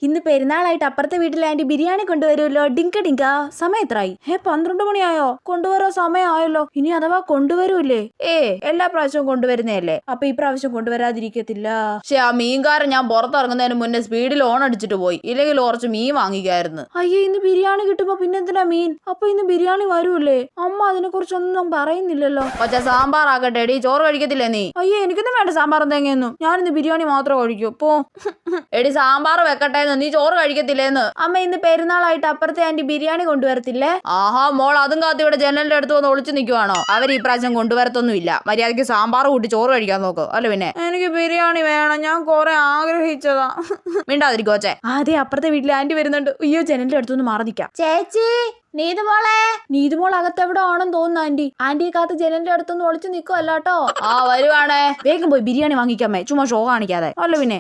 ഇന്ന് പെരുന്നാളായിട്ട് അപ്പുറത്തെ വീട്ടിലെ ആന്റി ബിരിയാണി കൊണ്ടുവരുമല്ലോ. ഡിങ്ക ഡിങ്ക. സമയം എത്രയായി? 12 മണിയായോ? കൊണ്ടുവരാൻ സമയമായല്ലോ. ഇനി അഥവാ കൊണ്ടുവരൂല്ലേ? എല്ലാ പ്രാവശ്യവും കൊണ്ടുവരുന്നതല്ലേ, അപ്പൊ ഈ പ്രാവശ്യം കൊണ്ടുവരാതിരിക്കത്തില്ല. പക്ഷെ ആ മീൻകാരൻ ഞാൻ പുറത്തിറങ്ങുന്നതിന് മുന്നേ സ്പീഡിൽ ഓൺ അടിച്ചിട്ട് പോയി, ഇല്ലെങ്കിൽ കുറച്ച് മീൻ വാങ്ങിക്കായിരുന്നു. അയ്യേ, ഇന്ന് ബിരിയാണി കിട്ടുമ്പോ പിന്നെന്തിനാ മീൻ? അപ്പൊ ഇന്ന് ബിരിയാണി വരൂല്ലേ? അമ്മ അതിനെ കുറിച്ചൊന്നും പറയുന്നില്ലല്ലോ. പക്ഷെ സാമ്പാർ ആക്കട്ടെ എടി, ചോറ് കഴിക്കത്തില്ലേ നീ? അയ്യേ, എനിക്കൊന്നും വേണ്ട സാമ്പാറും തേങ്ങയൊന്നും. ഞാനിന്ന് ബിരിയാണി മാത്രം കഴിക്കൂ. പോ എടി, സാമ്പാർ വെക്കട്ടെ, നീ ചോറ് കഴിക്കത്തില്ലേന്ന്. അമ്മ ഇന്ന് പെരുന്നാളായിട്ട് അപ്പുറത്തെ ആന്റി ബിരിയാണി കൊണ്ടുവരത്തില്ലേ? ആഹാ മോൾ, അതും കാത്തി ഇവിടെ ജനലിന്റെ അടുത്ത് വന്ന് ഒളിച്ചു നിൽക്കുവാണോ? അവർ ഈ പ്രാവശ്യം കൊണ്ടുവരത്തൊന്നുമില്ല. മര്യാദയ്ക്ക് സാമ്പാർ കൂട്ടി ചോറ് കഴിക്കാൻ നോക്ക്. അല്ല പിന്നെ എനിക്ക് ബിരിയാണി വേണം, ഞാൻ കുറെ ആഗ്രഹിച്ചതാ. മിണ്ടാതിരിക്കോച്ചേ. അതെ, അപ്പുറത്തെ വീട്ടിലെ ആന്റി വരുന്നുണ്ട്. അയ്യോ, ജനലിന്റെ അടുത്തൊന്ന് മാറി നിൽക്കാം. ചേച്ചി, നീതുമോൾ അകത്തെവിടെ ആണെന്ന് തോന്നുന്നു. ആന്റിയെ കാത്ത് ജനലിന്റെ അടുത്തൊന്ന് ഒളിച്ചു നിൽക്കുവല്ലോ. ആ വരുവാണേ, വേഗം പോയി ബിരിയാണി വാങ്ങിക്കാമേ, ചുമ്മാ ഷോ കാണിക്കാതെ. അല്ല പിന്നെ